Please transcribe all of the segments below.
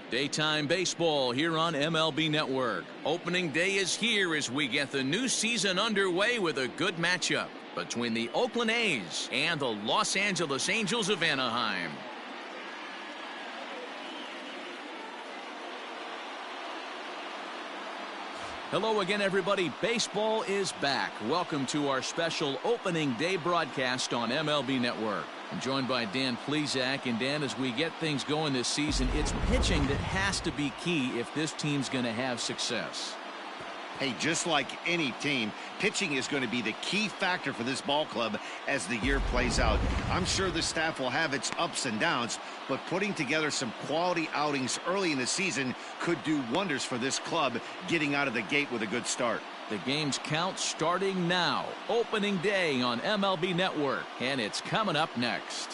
Daytime baseball here on MLB Network. Opening day is here as we get the new season underway with a good matchup between the Oakland A's and the Los Angeles Angels of Anaheim. Hello again, everybody. Baseball is back. Welcome to our special opening day broadcast on MLB Network. I'm joined by Dan Plesac. And Dan, as we get things going this season, it's pitching that has to be key if this team's going to have success. Hey, just like any team, pitching is going to be the key factor for this ball club as the year plays out. I'm sure the staff will have its ups and downs, but putting together some quality outings early in the season could do wonders for this club getting out of the gate with a good start. The game's count starting now. Opening day on MLB Network, and it's coming up next.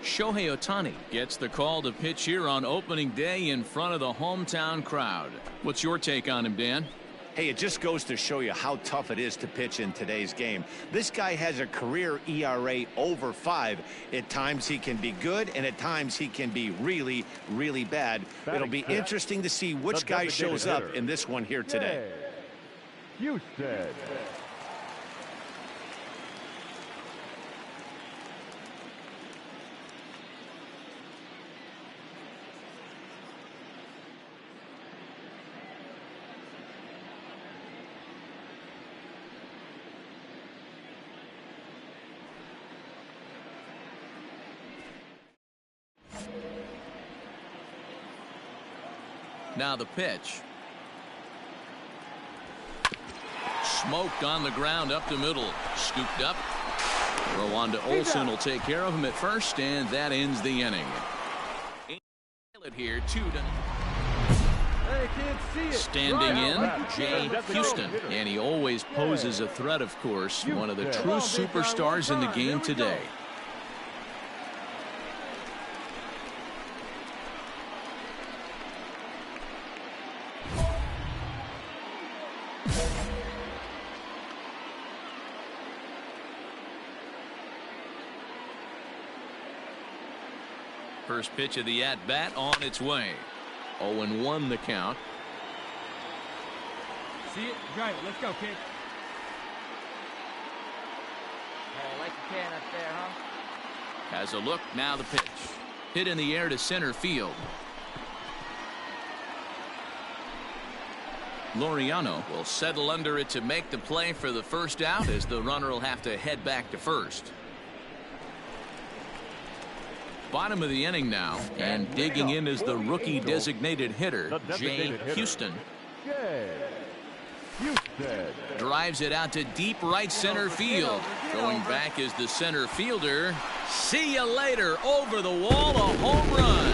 Shohei Ohtani gets the call to pitch here on opening day in front of the hometown crowd. What's your take on him, Dan? Hey, it just goes to show you how tough it is to pitch in today's game. This guy has a career ERA over 5. At times he can be good, and at times he can be really, really bad. It'll be interesting to see which guy shows up in this one here today. Houston. Now the pitch. Smoked on the ground up the middle. Scooped up. Rwanda Olsen will take care of him at first, and that ends the inning. Here, 2-0. Standing in, Jay Houston. And he always poses a threat, of course. One of the true superstars in the game today. First pitch of the at-bat on its way. 0-1 the count. See it? Drive it. Let's go, kid. Hey, like you can up there, huh? Has a look. Now the pitch. Hit in the air to center field. Laureano will settle under it to make the play for the first out, as the runner will have to head back to first. Bottom of the inning now, and digging in is the rookie designated hitter, Jay Houston. Drives it out to deep right center field. Going back is the center fielder. See you later. Over the wall, a home run.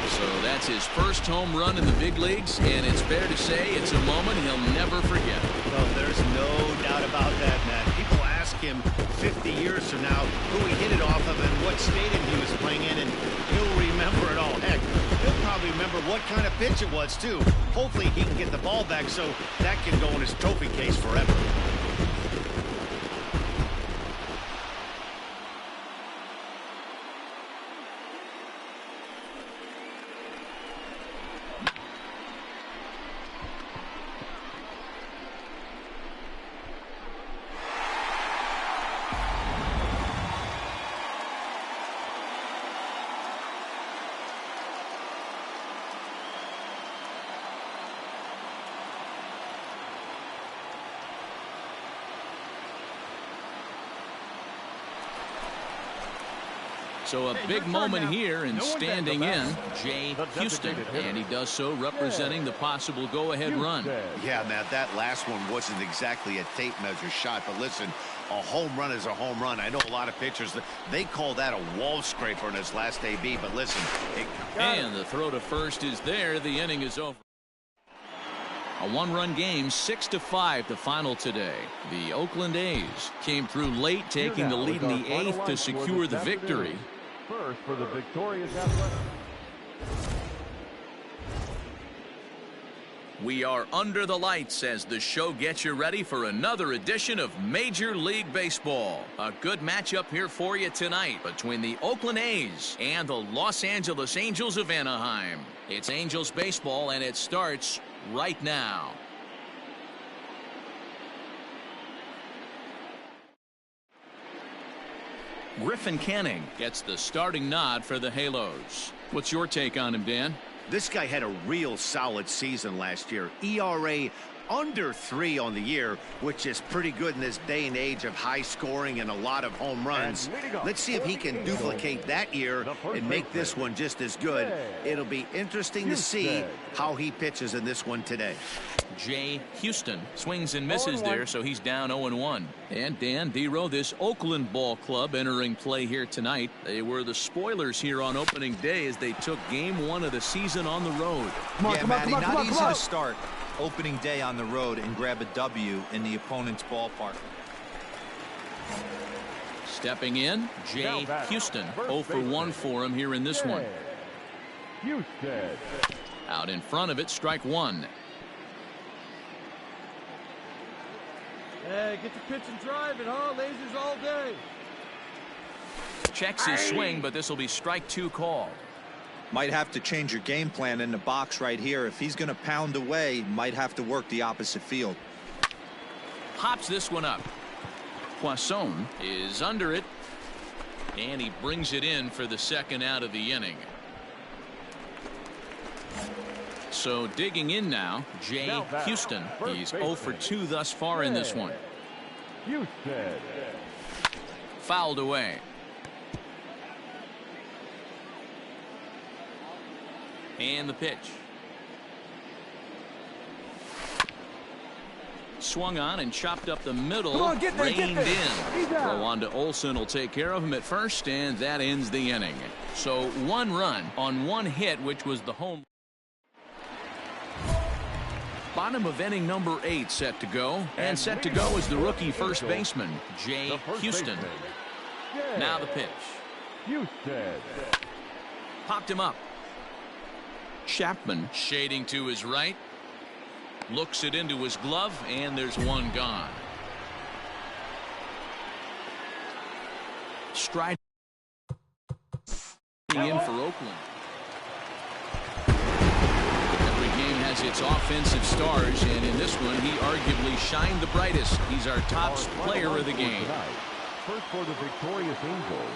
So that's his first home run in the big leagues, and it's fair to say it's a moment he'll never forget. Well, there's no doubt about that, Matt. People ask him 50 years from now who he hit it off of and what stadium he was playing in, and he'll remember it all. Heck, he'll probably remember what kind of pitch it was, too. Hopefully he can get the ball back so that can go in his trophy case forever. So a big moment here, and standing in, Jay Houston. And he does so representing the possible go-ahead run. Yeah, Matt, that last one wasn't exactly a tape measure shot, but listen, a home run is a home run. I know a lot of pitchers, they call that a wall scraper in his last AB, but listen. And the throw to first is there. The inning is over. A one-run game, 6-5 the final today. The Oakland A's came through late, taking the lead in the 8th to secure the victory. First for the victorious Athletics. We are under the lights as the show gets you ready for another edition of Major League Baseball. A good matchup here for you tonight between the Oakland A's and the Los Angeles Angels of Anaheim. It's Angels baseball, and it starts right now. Griffin Canning gets the starting nod for the Halos. What's your take on him, Dan? This guy had a real solid season last year. ERA under 3 on the year, which is pretty good in this day and age of high scoring and a lot of home runs. Let's see if he can duplicate that year and make this one just as good. It'll be interesting to see how he pitches in this one today. Jay Houston swings and misses there, so he's down 0-1. And Dan Dero, this Oakland ball club entering play here tonight. They were the spoilers here on opening day as they took game 1 of the season on the road. Matty, not easy to start opening day on the road and grab a W in the opponent's ballpark. Stepping in, Jay Houston. 0 for 1 for him here in this one. Houston. Out in front of it, strike 1. Hey, get the pitch and drive it, huh? Lasers all day. Checks his swing, but this will be strike 2 called. Might have to change your game plan in the box right here. If he's going to pound away, might have to work the opposite field. Pops this one up. Poisson is under it, and he brings it in for the second out of the inning. So digging in now, Jay Houston. He's 0 for 2 thus far in this one. Houston. Fouled away. And the pitch. Swung on and chopped up the middle. Reined in. Throw on to Olsen will take care of him at first, and that ends the inning. So 1 run on 1 hit, which was the home. Bottom of inning number 8 set to go. And set to go is the rookie first baseman, Jay Houston. Now the pitch. Houston. Popped him up. Chapman shading to his right. Looks it into his glove, and there's 1 gone. Stride in for Oakland. Every game has its offensive stars, and in this one, he arguably shined the brightest. He's our top player of the game. First for the victorious Angels,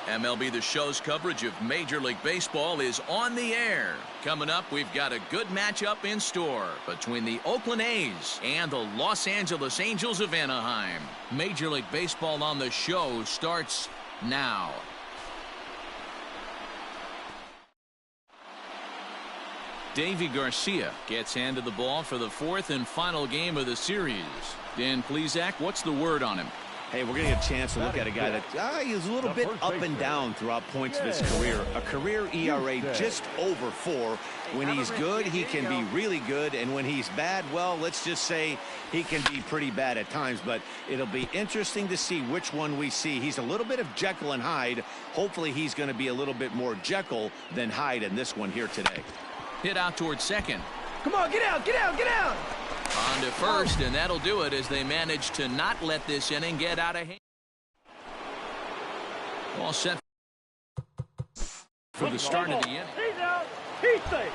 MLB The Show's coverage of Major League Baseball is on the air. Coming up, we've got a good matchup in store between the Oakland A's and the Los Angeles Angels of Anaheim. Major League Baseball on the Show starts now. Davy Garcia gets handed the ball for the 4th and final game of the series. Dan Plesac, what's the word on him? Hey, we're going to get a chance to look at a guy that he's a little bit up and down throughout points of his career. A career ERA just over 4. When he's good, he can be really good. And when he's bad, well, let's just say he can be pretty bad at times. But it'll be interesting to see which one we see. He's a little bit of Jekyll and Hyde. Hopefully he's going to be a little bit more Jekyll than Hyde in this one here today. Hit out towards second. Come on, get out, get out, get out. On to first, and that'll do it as they manage to not let this inning get out of hand. All set for the start of the inning. He's out. He's safe.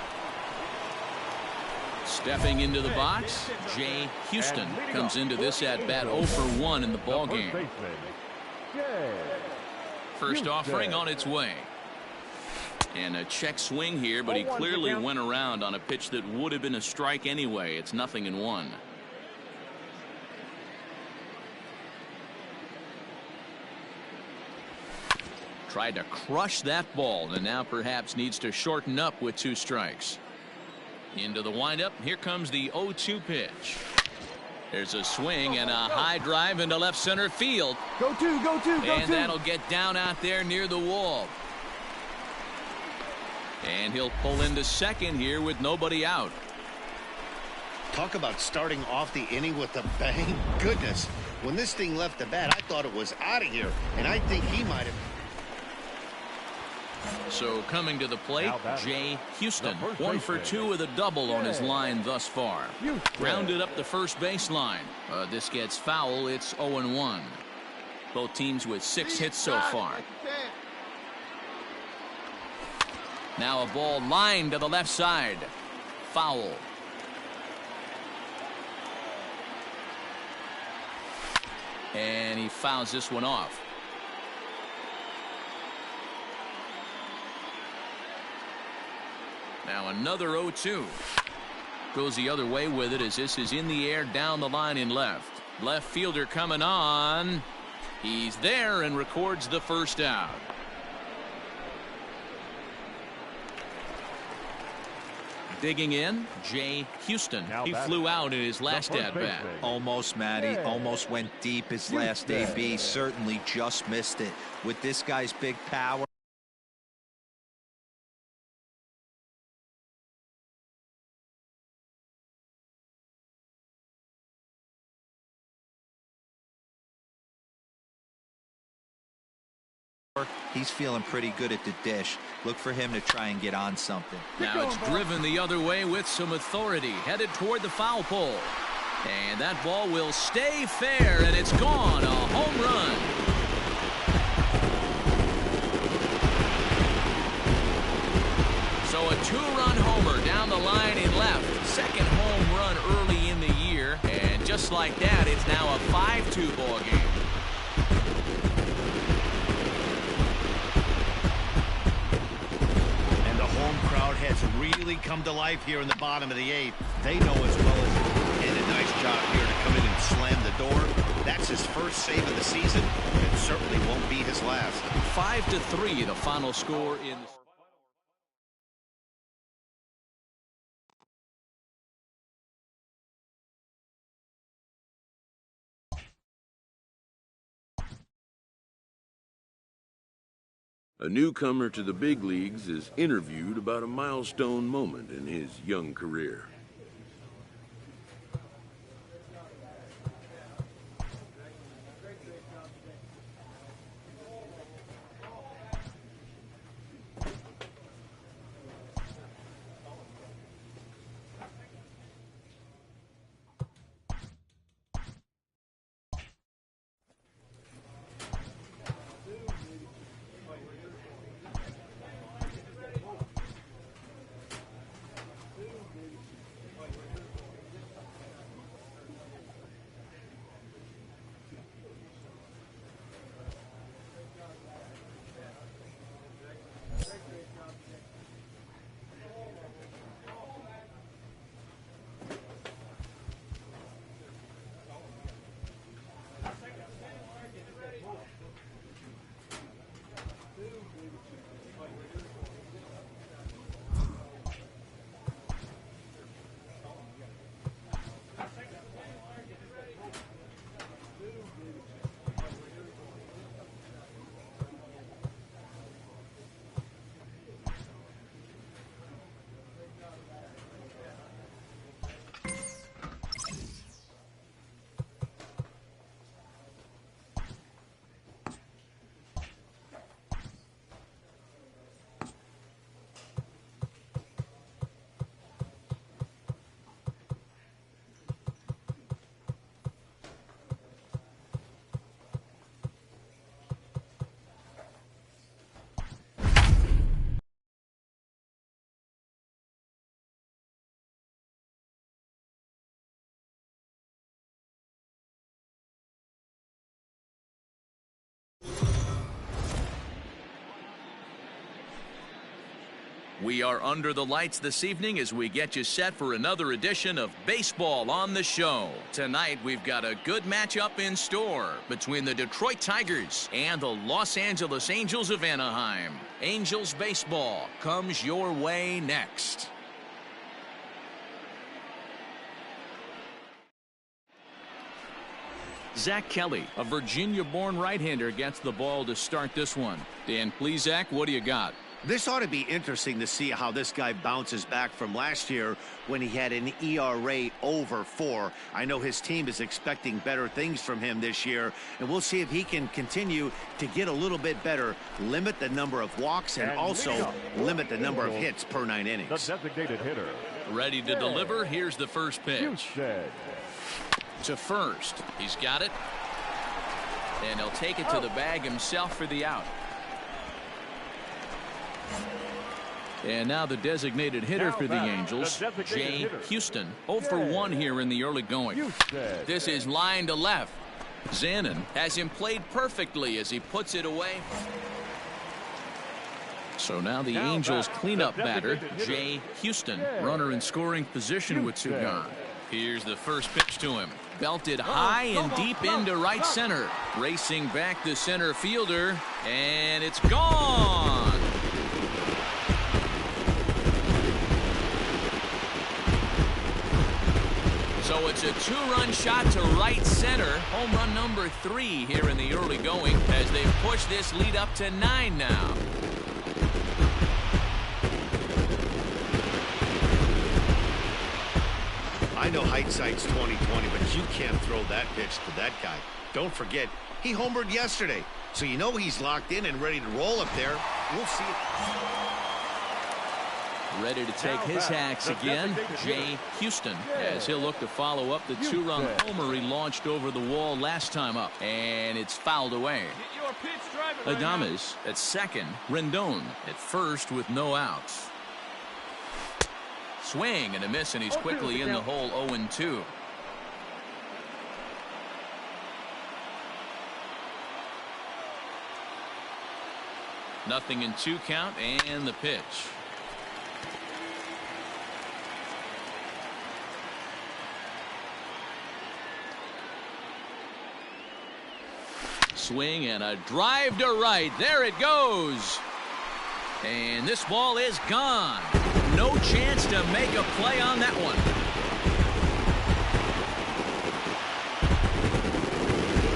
Stepping into the box, Jay Houston comes into this at bat 0 for 1 in the ball game. First offering on its way. And a check swing here, but he clearly went around on a pitch that would have been a strike anyway. It's 0-1. Tried to crush that ball, and now perhaps needs to shorten up with 2 strikes. Into the windup. Here comes the 0-2 pitch. There's a swing and a high drive into left center field. Go to. And that'll get down out there near the wall. And he'll pull into second here with nobody out. Talk about starting off the inning with a bang. Goodness, when this thing left the bat, I thought it was out of here, and I think he might have. So coming to the plate, Jay Houston, 1 for 2 with a double on his line thus far. Grounded up the first baseline. This gets foul. It's 0-1. Both teams with 6 hits so far. Now a ball lined to the left side. Foul. And he fouls this one off. Now another 0-2. Goes the other way with it as this is in the air down the line in left. Left fielder coming on. He's there and records the first out. Digging in, Jay Houston. He flew out in his last at-bat. Almost, Matty. Almost went deep his last AB. Certainly just missed it. With this guy's big power. He's feeling pretty good at the dish. Look for him to try and get on something. Now it's driven the other way with some authority, headed toward the foul pole. And that ball will stay fair, and it's gone. A home run. So a 2-run homer down the line in left. Second home run early in the year. And just like that, it's now a 5-2 ball game. Has really come to life here in the bottom of the 8th. They know as well as he did a nice job here to come in and slam the door. That's his first save of the season. It certainly won't be his last. 5-3 the final score in the A newcomer to the big leagues is interviewed about a milestone moment in his young career. We are under the lights this evening as we get you set for another edition of Baseball on the Show. Tonight, we've got a good matchup in store between the Detroit Tigers and the Los Angeles Angels of Anaheim. Angels baseball comes your way next. Zach Kelly, a Virginia-born right-hander, gets the ball to start this one. Dan Plesac, what do you got? This ought to be interesting to see how this guy bounces back from last year when he had an ERA over 4. I know his team is expecting better things from him this year, and we'll see if he can continue to get a little bit better, limit the number of walks, and also limit the number of hits per 9 innings. The designated hitter. Ready to deliver. Here's the first pitch. To first. He's got it. And he'll take it to the bag himself for the out. And now the designated hitter for the Angels, Jay Houston. 0 for 1 here in the early going. This is line to left. Zanin has him played perfectly as he puts it away. So now the Angels cleanup batter, Jay Houston. Runner in scoring position with 2 gone. Here's the first pitch to him. Belted high and deep into right center. Racing back the center fielder, and it's gone. So it's a 2-run shot to right center. Home run number 3 here in the early going as they push this lead up to 9 now. I know hindsight's 20/20, but you can't throw that pitch to that guy. Don't forget, he homered yesterday, so you know he's locked in and ready to roll up there. We'll see it. Ready to take his hacks again, Jay Houston, as he'll look to follow up the 2-run homer he launched over the wall last time up. And it's fouled away. Adames at second, Rendon at first with no outs. Swing and a miss, and he's quickly in the hole. 0-2. Nothing in 2 count, and the pitch. Swing and a drive to right. There it goes. And this ball is gone. No chance to make a play on that one.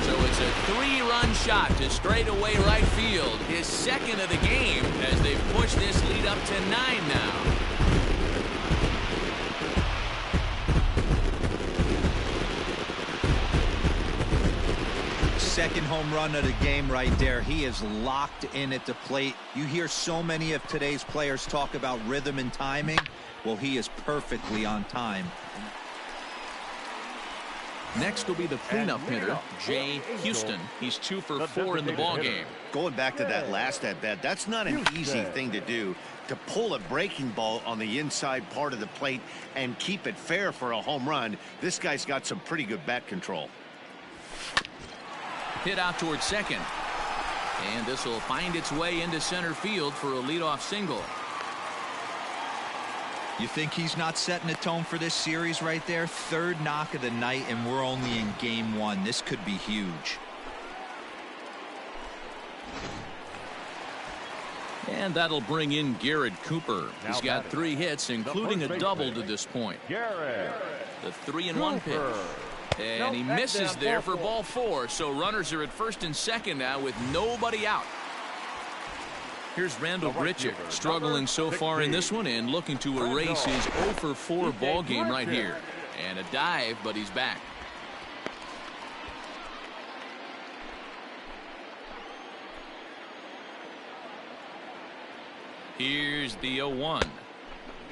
So it's a 3-run shot to straightaway right field. His second of the game as they've pushed this lead up to 9 now. Second home run of the game right there. He is locked in at the plate. You hear so many of today's players talk about rhythm and timing. Well, he is perfectly on time. Next will be the cleanup hitter, Jay Houston. He's 2 for 4 in the ballgame. Going back to that last at-bat, that's not an easy thing to do, to pull a breaking ball on the inside part of the plate and keep it fair for a home run. This guy's got some pretty good bat control. Hit out towards second. And this will find its way into center field for a leadoff single. You think he's not setting the tone for this series right there? 3rd knock of the night, and we're only in game 1. This could be huge. And that'll bring in Garrett Cooper. He's got 3 hits, including a double to this point. The 3-1 pitch. And he misses there for ball 4. So runners are at first and second now with nobody out. Here's Randall Grichuk, struggling so far in this one and looking to erase his 0 for 4 ball game right here. And a dive, but he's back. Here's the 0-1.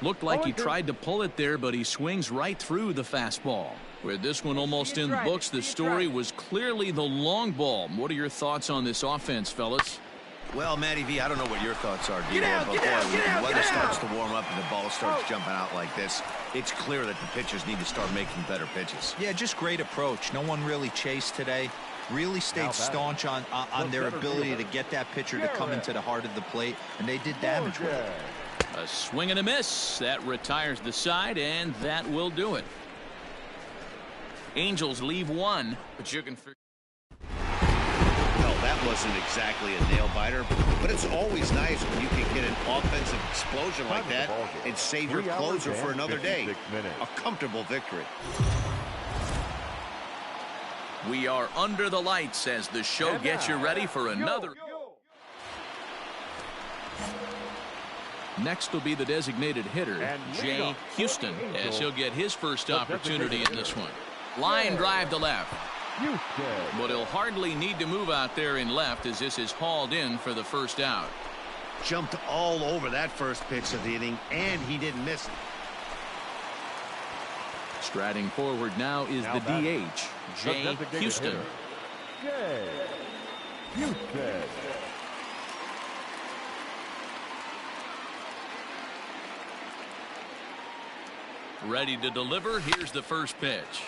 Looked like he tried to pull it there, but he swings right through the fastball. With this one almost in the books, the story was clearly the long ball. What are your thoughts on this offense, fellas? Well, Matty V, I don't know what your thoughts are, Get out, but get out, when get out, the weather get starts out. to warm up and the ball starts jumping out like this, it's clear that the pitchers need to start making better pitches. Yeah, just great approach. No one really chased today. Really stayed staunch on their ability to get that pitcher to come into the heart of the plate, and they did damage with it. A swing and a miss. That retires the side, and that will do it. Angels leave 1, but you can figure. Well, that wasn't exactly a nail-biter, but it's always nice when you can get an offensive explosion like that and save your closer for another day. A comfortable victory. We are under the lights as the show gets you ready for another. Next will be the designated hitter, Jay Houston, as he'll get his first opportunity in this one. Line drive to left. But he'll hardly need to move out there in left as this is hauled in for the first out. Jumped all over that first pitch of the inning, and he didn't miss it. Striding forward now is the DH, Jay Houston. Jay Houston. Ready to deliver. Here's the first pitch.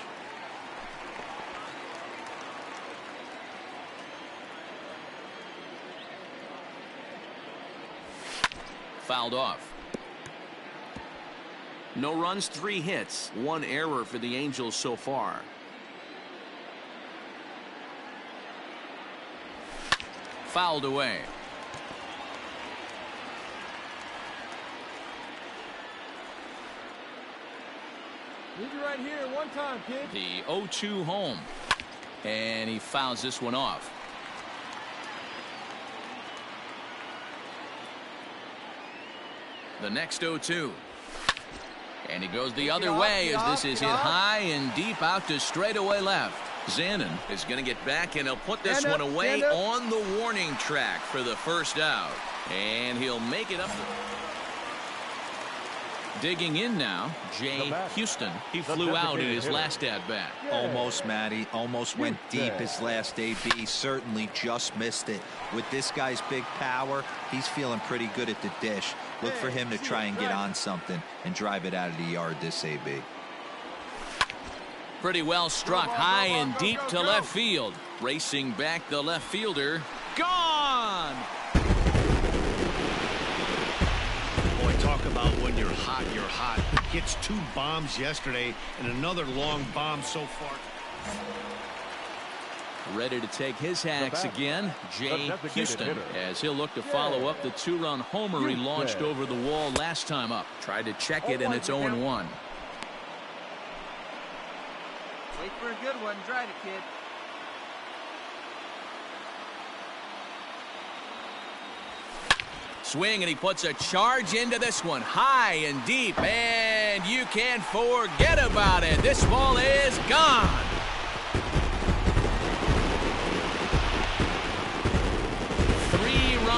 Fouled off. No runs, 3 hits, 1 error for the Angels so far. Fouled away. Need you right here one time, kid. The 0-2 home. And he fouls this one off. The next 0-2. And he goes the other way as this is hit high and deep out to straightaway left. Zanin is going to get back, and he'll put this one away on the warning track for the first out. And he'll make it up. Digging in now, Jay Houston. He flew out in his last at-bat. Almost, Matty. Almost went deep his last AB. Certainly just missed it. With this guy's big power, he's feeling pretty good at the dish. Look for him to try and get on something and drive it out of the yard this AB. Pretty well struck high and deep to left field. Racing back the left fielder. Gone! Boy, talk about when you're hot, you're hot. Hits 2 bombs yesterday and another long bomb so far. Ready to take his hacks again, Jay Houston, as he'll look to follow up the 2-run homer he launched over the wall last time up. Tried to check it, and it's 0-1. Wait for a good one. Drive it, kid. Swing, and he puts a charge into this one, high and deep, and you can't forget about it. This ball is gone.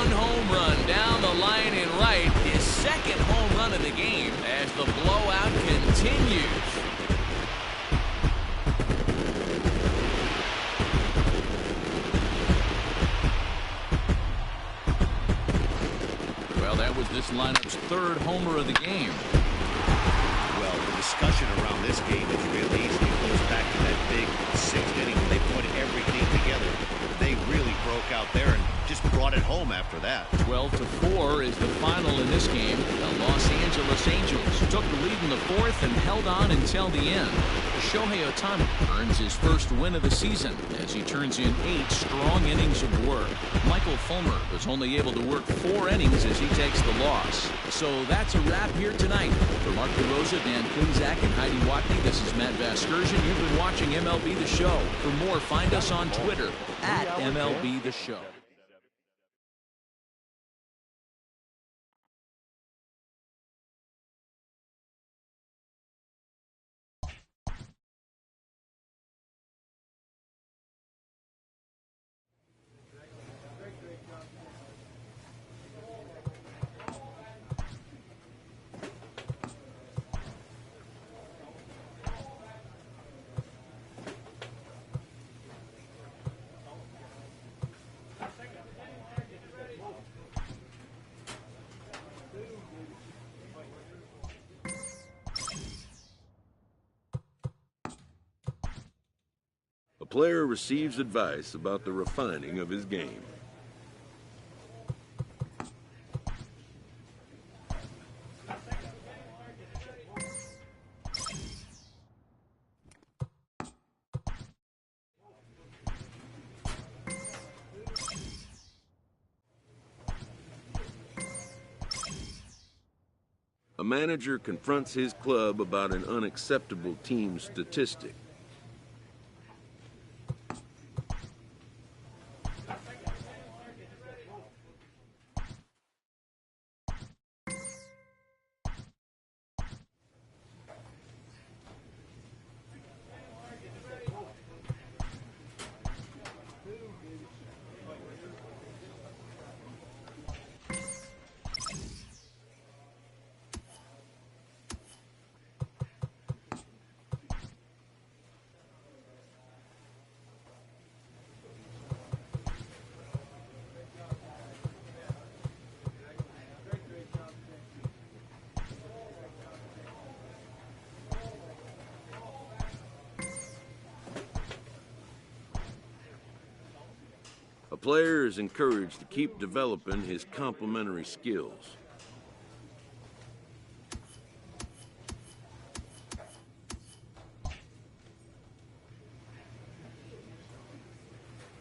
Home run down the line in right, his second home run of the game as the blowout continues. Well, that was this lineup's 3rd homer of the game. Well, the discussion around this game is really easy. It goes back to that big 6th inning when they put everything together. They really broke out there and just brought it home after that. 12-4 is the final in this game. The Los Angeles Angels took the lead in the 4th and held on until the end. Shohei Ohtani earns his first win of the season as he turns in 8 strong innings of work. Michael Fulmer was only able to work 4 innings as he takes the loss. So that's a wrap here tonight. For Mark DeRosa, Dan Plezak, and Heidi Watney, this is Matt Vasgersian. You've been watching MLB The Show. For more, find us on Twitter at MLB The Show. A player receives advice about the refining of his game. A manager confronts his club about an unacceptable team statistic. player is encouraged to keep developing his complementary skills.